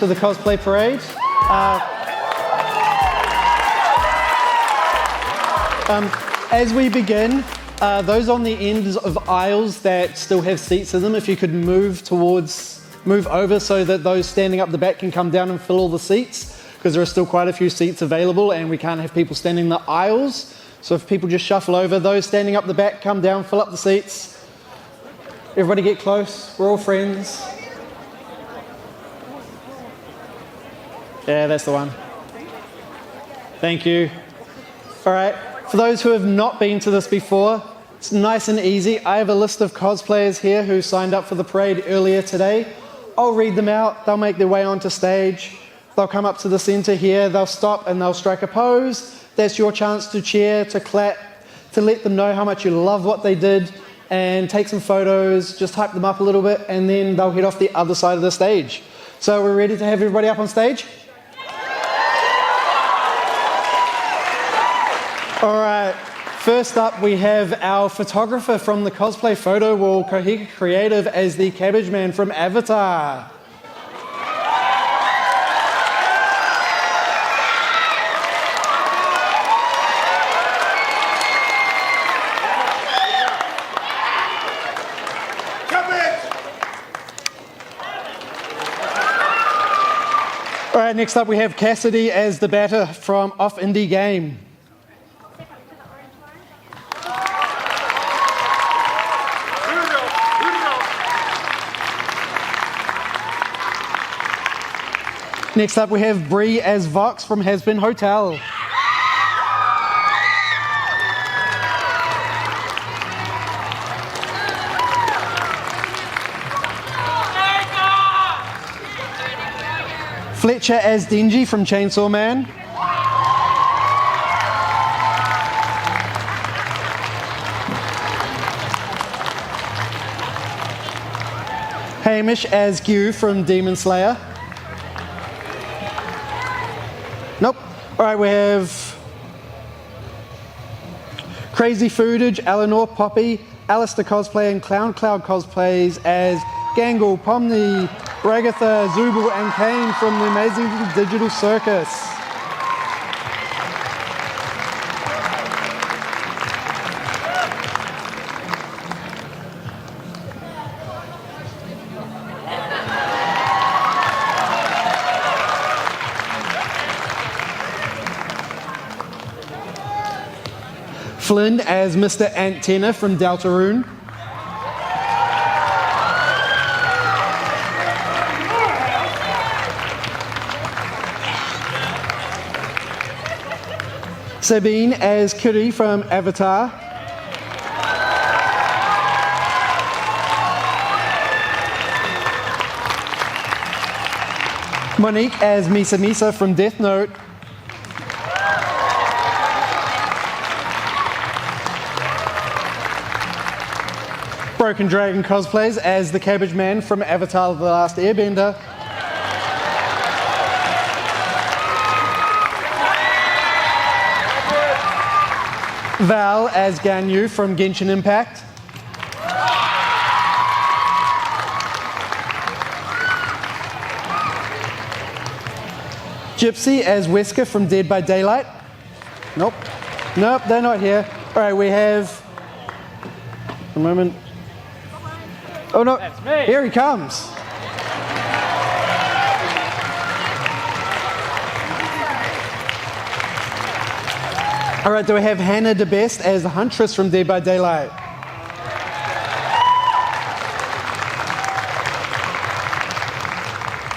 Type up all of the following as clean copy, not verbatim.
To the Cosplay Parade. As we begin, those on the ends of aisles that still have seats in them, if you could move over so that those standing up the back can come down and fill all the seats, because there are still quite a few seats available and we can't have people standing in the aisles. So if people just shuffle over, those standing up the back, come down, fill up the seats. Everybody get close, we're all friends. Yeah, that's the one. Thank you. All right, for those who have not been to this before, it's nice and easy. I have a list of cosplayers here who signed up for the parade earlier today. I'll read them out, they'll make their way onto stage. They'll come up to the center here, they'll stop and they'll strike a pose. That's your chance to cheer, to clap, to let them know how much you love what they did, and take some photos, just hype them up a little bit, and then they'll head off the other side of the stage. So we're ready to have everybody up on stage? All right, first up we have our photographer from the Cosplay Photo Wall, Kohika Creative, as the Cabbage Man from Avatar. All right, next up we have Cassidy as the batter from Off Indie Game. Next up we have Bree as Vox from Has Been Hotel. Fletcher as Denji from Chainsaw Man. Hamish as Gyu from Demon Slayer. Nope. All right, we have Crazy Foodage, Eleanor, Poppy, Alistair Cosplay, and Clown Cloud Cosplays as Gangle, Pomni, Ragatha, Zubul, and Kane from the Amazing Digital Circus. Flynn as Mr. Antenna from Deltarune. Sabine as Kiri from Avatar. Monique as Misa Misa from Death Note. Broken Dragon cosplays as the Cabbage Man from Avatar: The Last Airbender. Val as Ganyu from Genshin Impact. Gypsy as Wesker from Dead by Daylight. Nope, they're not here. All right, we have, a moment. Oh no, that's me. Here he comes. All right, do we have Hannah DeBest as the Huntress from Dead by Daylight?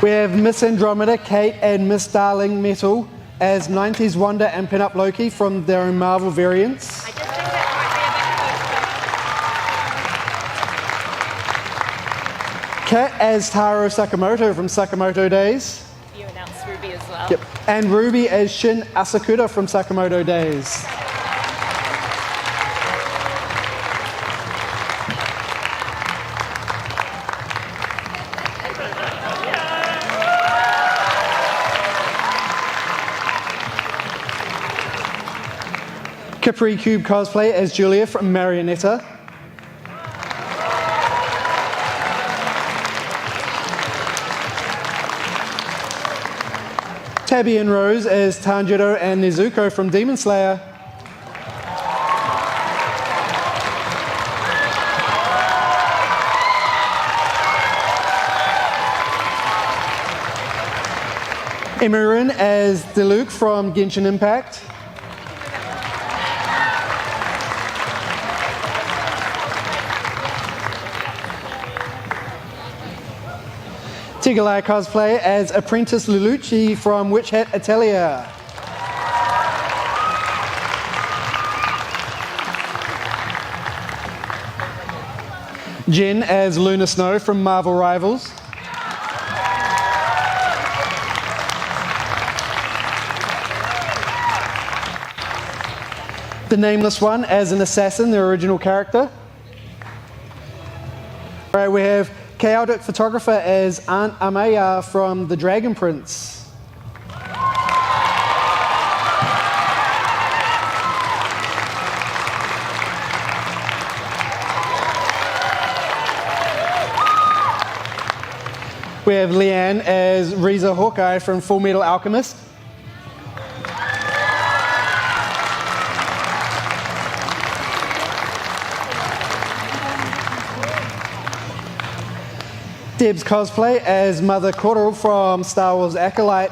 We have Miss Andromeda, Kate, and Miss Darling Metal as 90s Wonder and Pin-Up Loki from their own Marvel variants. Kat as Taro Sakamoto from Sakamoto Days. You announced Ruby as well. Yep. And Ruby as Shin Asakura from Sakamoto Days. Capri Cube cosplay as Julia from Marionetta. Fabian Rose as Tanjiro and Nezuko from Demon Slayer. Emirun as Diluc from Genshin Impact. Tigalai cosplay as Apprentice Lulucci from Witch Hat Atelier. Jen as Luna Snow from Marvel Rivals. The Nameless One as an assassin, the original character. All right, we have Chaotic Photographer as Aunt Amaya from The Dragon Prince. We have Leanne as Riza Hawkeye from Full Metal Alchemist. Deb's cosplay as Mother Coral from Star Wars Acolyte.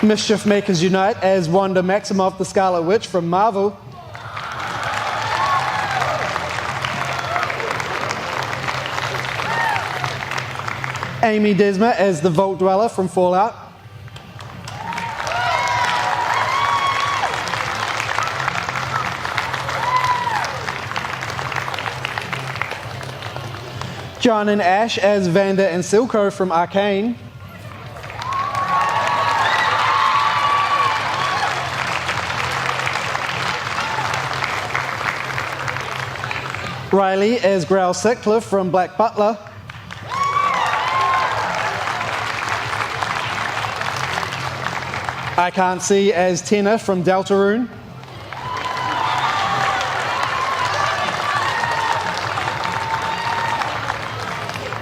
Mischief Makers Unite as Wanda Maximoff, the Scarlet Witch from Marvel. Amy Desma as the Vault Dweller from Fallout. John and Ash as Vanda and Silco from Arcane. Riley as Growl Sutcliffe from Black Butler. I Can't See as Tenna from Deltarune.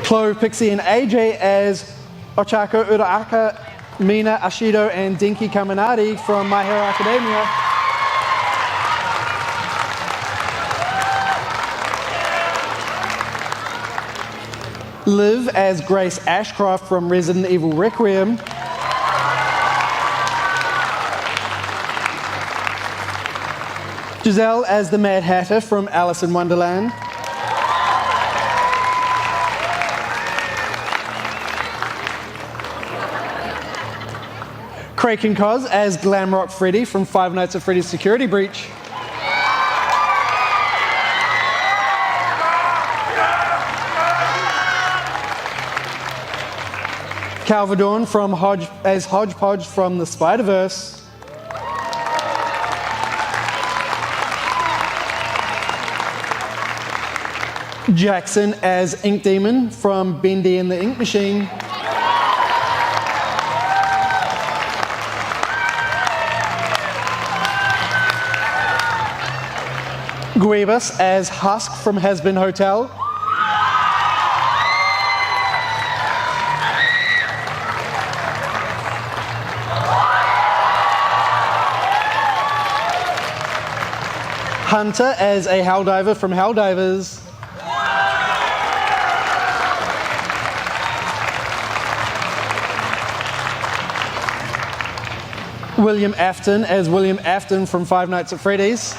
Chloe, Pixie and AJ as Ochako Uraraka, Mina Ashido and Denki Kaminari from My Hero Academia. Liv as Grace Ashcroft from Resident Evil Requiem. Giselle as the Mad Hatter from Alice in Wonderland. Kraken Cos as Glamrock Freddy from Five Nights at Freddy's Security Breach. Calvadorn from as Hodgepodge from the Spider-Verse. Jackson as Ink Demon from Bendy and the Ink Machine. Guebus as Husk from Has-Been Hotel. Hunter as a Helldiver from Helldivers. William Afton as William Afton from Five Nights at Freddy's.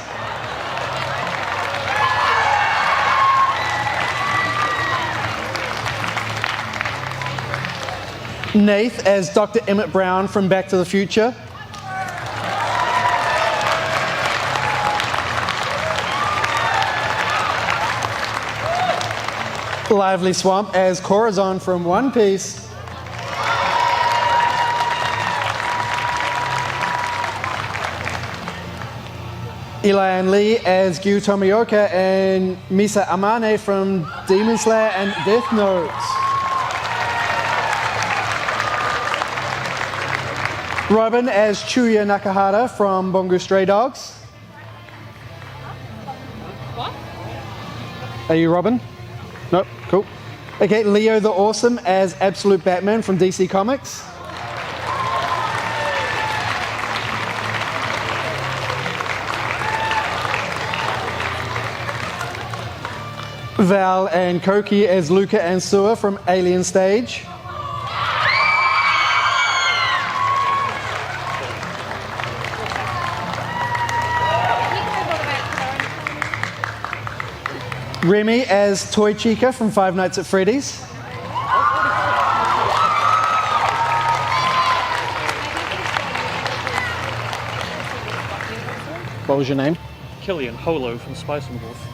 Nath as Dr. Emmett Brown from Back to the Future. Lively Swamp as Corazon from One Piece. Elian Lee as Gyu Tomioka and Misa Amane from Demon Slayer and Death Note. Robin as Chuya Nakahara from Bungo Stray Dogs. What? Are you Robin? Nope, cool. Okay, Leo the Awesome as Absolute Batman from DC Comics. Val and Koki as Luca and Sua from Alien Stage. Remy as Toy Chica from Five Nights at Freddy's. What was your name? Killian Holo from Spice and Wolf.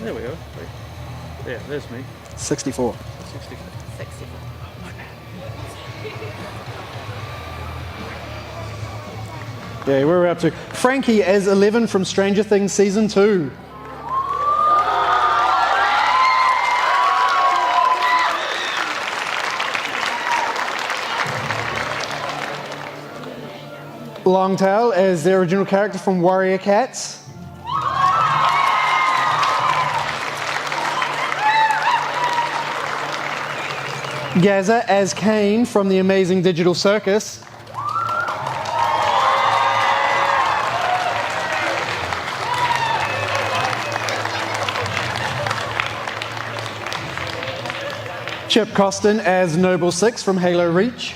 There we go. Yeah, there's me. 64. 64. 64. Yeah, where are we up to? Frankie as 11 from Stranger Things Season 2. Longtail as the original character from Warrior Cats. Gaza as Kane from The Amazing Digital Circus. Chip Costin as Noble Six from Halo Reach.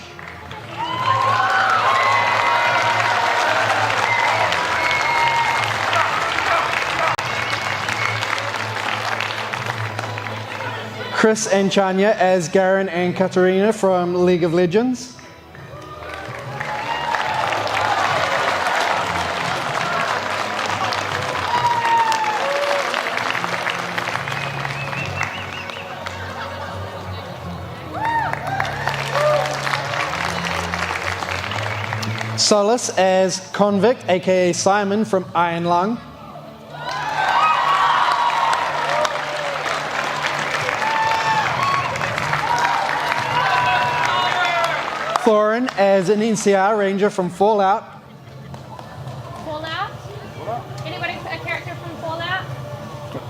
Chris and Chanya as Garen and Katarina from League of Legends. Solace as Convict, aka Simon from Iron Lung. Thorin as an NCR Ranger from Fallout. Fallout? Anybody a character from Fallout?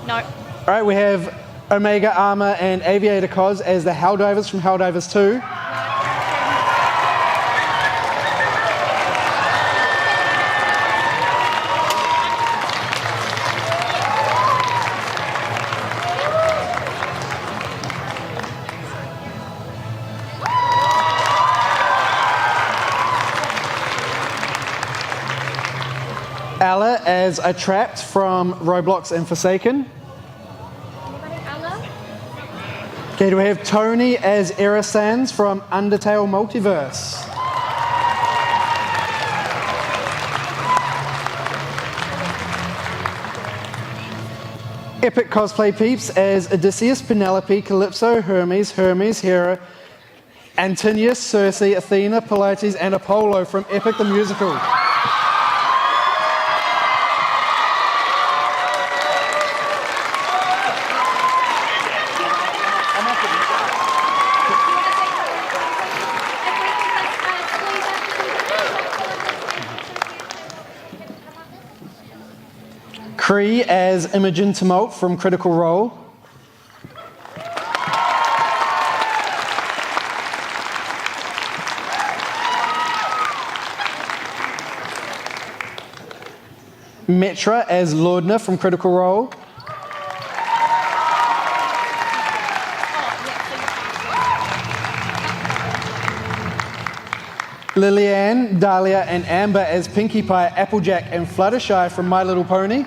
No. All right, we have Omega Armor and Aviator Cos as the Helldivers from Helldivers 2. Ella as a Trapped from Roblox and Forsaken. Anybody Ella? Okay, do we have Tony as Era Sans from Undertale Multiverse? Epic Cosplay Peeps as Odysseus, Penelope, Calypso, Hermes, Hera, Antinius, Circe, Athena, Polites, and Apollo from Epic the Musical. Cree as Imogen Tumult from Critical Role. Metra as Lordna from Critical Role. Lillian, Dahlia, and Amber as Pinkie Pie, Applejack, and Fluttershy from My Little Pony.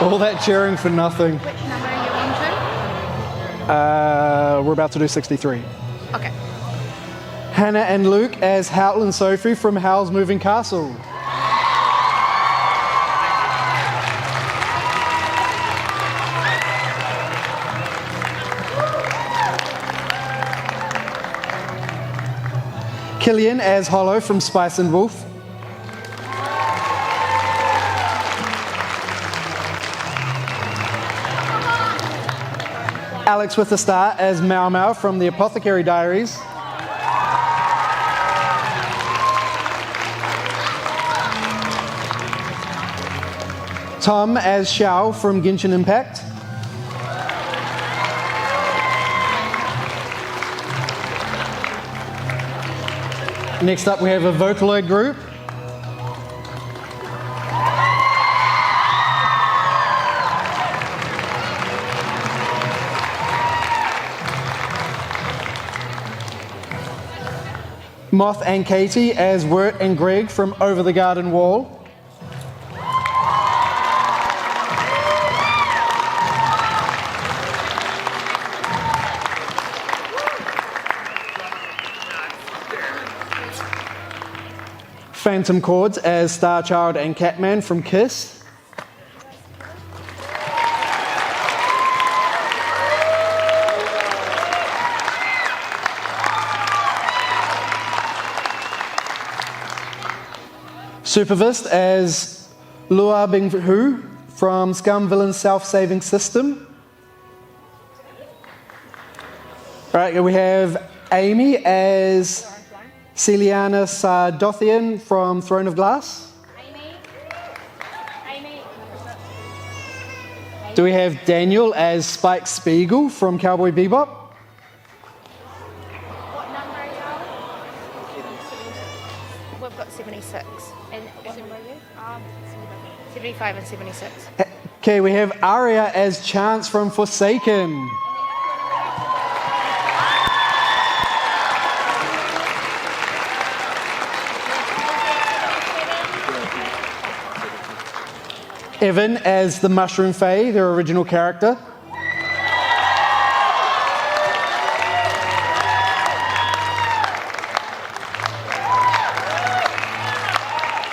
All that cheering for nothing. Which number are you on We're about to do 63. to? Okay. Hannah and Luke as Howl and Sophie from Howl's Moving Castle. Killian as Hollow from Spice and Wolf. Alex with a star as Mau Mau from the Apothecary Diaries. Tom as Xiao from Genshin Impact. Next up we have a Vocaloid group. Moth and Katie as Wirt and Greg from Over the Garden Wall. Phantom Chords as Starchild and Catman from Kiss. Supervist as Lua Bing Hu from Scum Villain Self-Saving System. Right, we have Amy as Celiana Sardothian from Throne of Glass. Amy. Do we have Daniel as Spike Spiegel from Cowboy Bebop? What number are you? We've got 76. And what number are you? 75 and 76. Okay, we have Aria as Chance from Forsaken. Evan as the Mushroom Fae, their original character.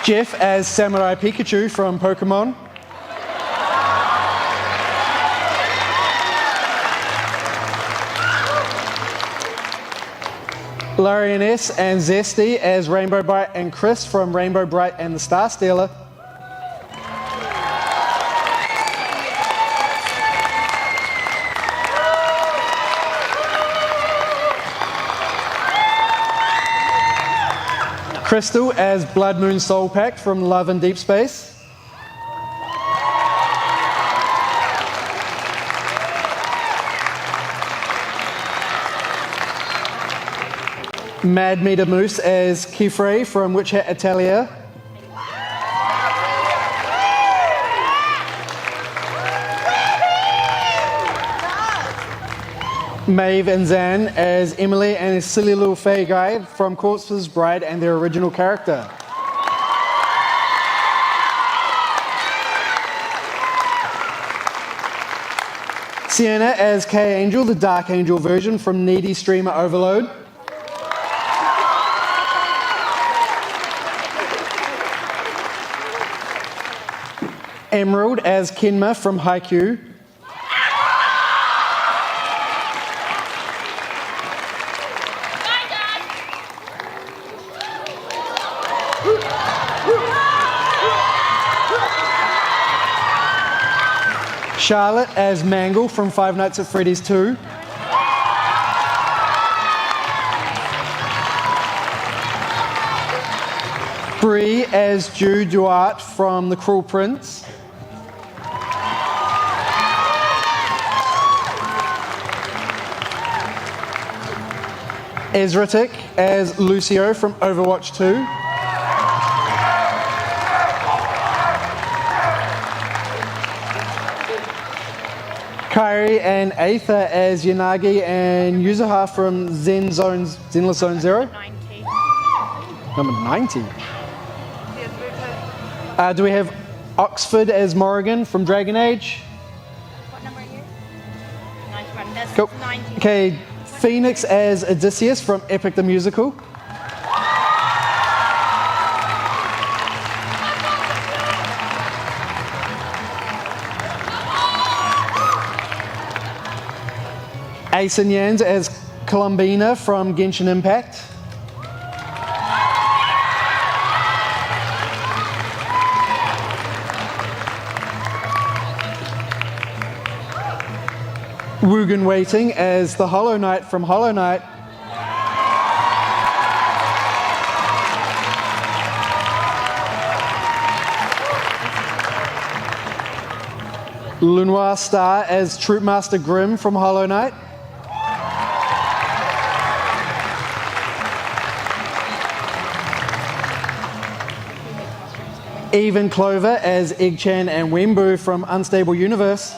Jeff as Samurai Pikachu from Pokemon. Lioness and Zesty as Rainbow Bright and Chris from Rainbow Bright and the Star Stealer. Crystal as Blood Moon Soul Pact from Love and Deep Space. Mad Meter Moose as Kifrey from Witch Hat Atelier. Maeve and Zan as Emily and a silly little Fae guy from Corpse's Bride and their original character. Sienna as K Angel, the Dark Angel version from Needy Streamer Overload. Emerald as Kenma from Haikyuu. Charlotte as Mangle from Five Nights at Freddy's 2. Bree as Ju Duarte from The Cruel Prince. Ezratic as Lucio from Overwatch 2. Kairi and Aether as Yanagi and Yuzuha from Zenless Zone Zero. 90. Number 90. Do we have Oxford as Morrigan from Dragon Age? What number are you? 91. That's Cool. 90. Okay, Phoenix as Odysseus from Epic the Musical. Ace and Yans as Columbina from Genshin Impact. Wugan Waiting as the Hollow Knight from Hollow Knight. Lenoir Star as Troopmaster Grimm from Hollow Knight. Even Clover as Egg-chan and Wenbu from Unstable Universe.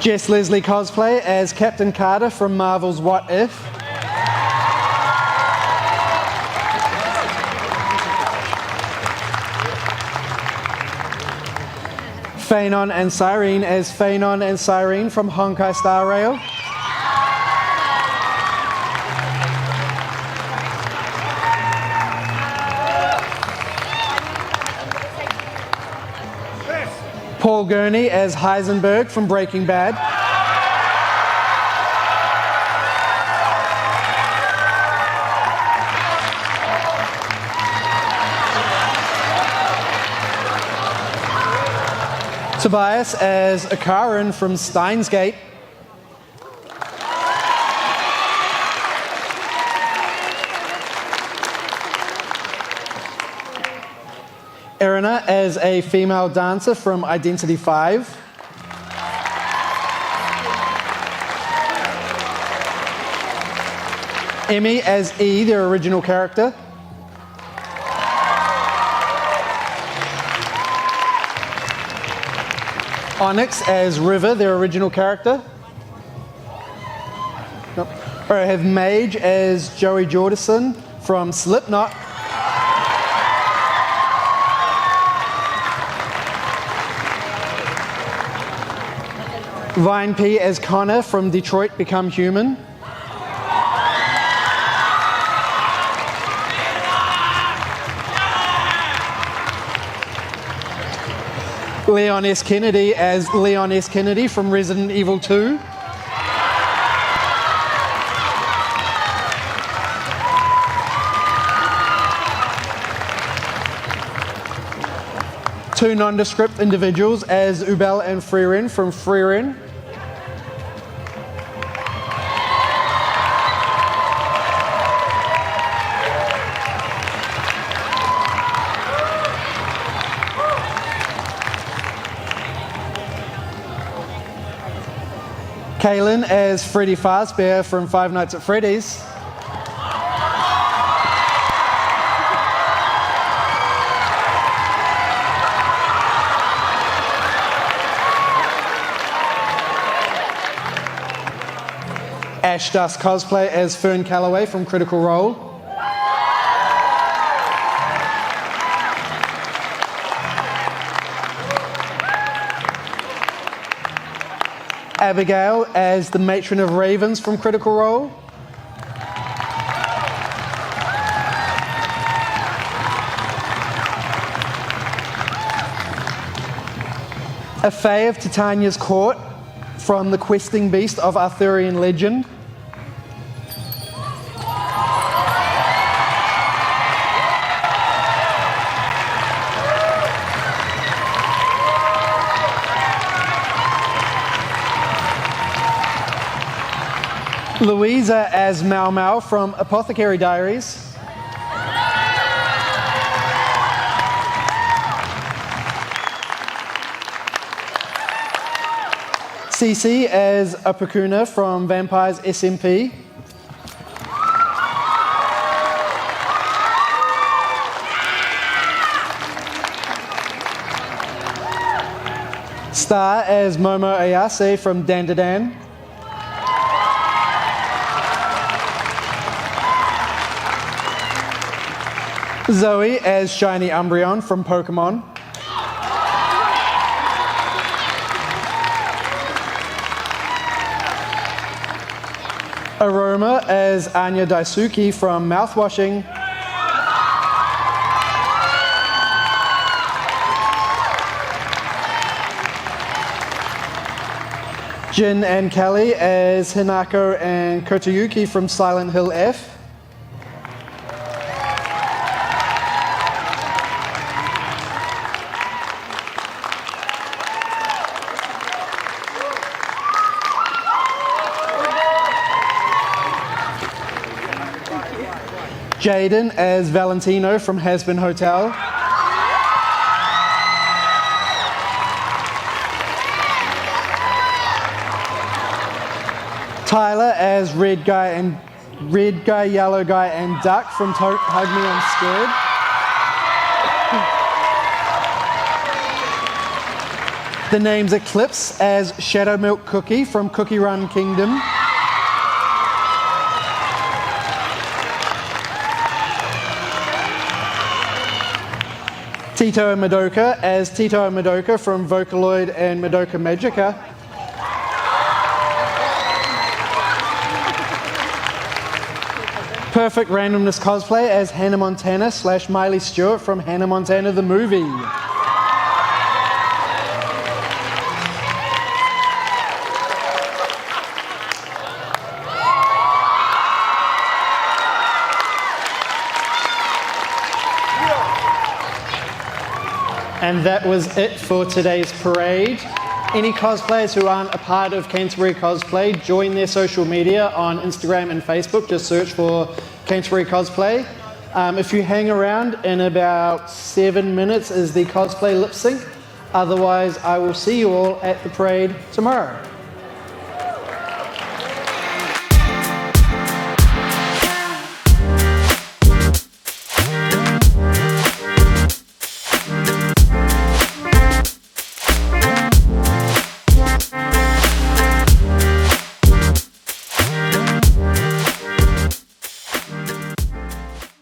Jess Leslie Cosplay as Captain Carter from Marvel's What If. Phanon and Cyrene as Phanon and Cyrene from Honkai Star Rail. Paul Gurney as Heisenberg from Breaking Bad. Tobias as Akaran from Steins Gate. Erina as a female dancer from Identity 5. Emmy as E, their original character. Onyx as River, their original character. Nope. I have Mage as Joey Jordison from Slipknot. Vine P as Connor from Detroit Become Human. Leon S. Kennedy as Leon S. Kennedy from Resident Evil 2. Two nondescript individuals as Ubel and Freerin from Freerin. Kaylin as Freddy Fazbear from Five Nights at Freddy's. Ash Dust Cosplay as Fern Calloway from Critical Role. Abigail as the Matron of Ravens from Critical Role. A Fae of Titania's Court from the Questing Beast of Arthurian legend. Louisa as Mau Mau from Apothecary Diaries. Cece as Apakuna from Vampires SMP. Star as Momo Ayase from Dandadan. Zoe as Shiny Umbreon from Pokemon. Aroma as Anya Daisuke from Mouthwashing. Jin and Kelly as Hinako and Kotoyuki from Silent Hill F. Chchgeddon as Valentino from Has-Been Hotel. Tyler as Red Guy, Yellow Guy, and Duck from Hug Me, I'm Scared. The name's Eclipse as Shadow Milk Cookie from Cookie Run Kingdom. Tito and Madoka as Tito and Madoka from Vocaloid and Madoka Magica. Perfect Randomness Cosplay as Hannah Montana / Miley Stewart from Hannah Montana the movie. And that was it for today's parade. Any cosplayers who aren't a part of Canterbury Cosplay, join their social media on Instagram and Facebook. Just search for Canterbury Cosplay. If you hang around, in about 7 minutes is the cosplay lip sync. Otherwise, I will see you all at the parade tomorrow.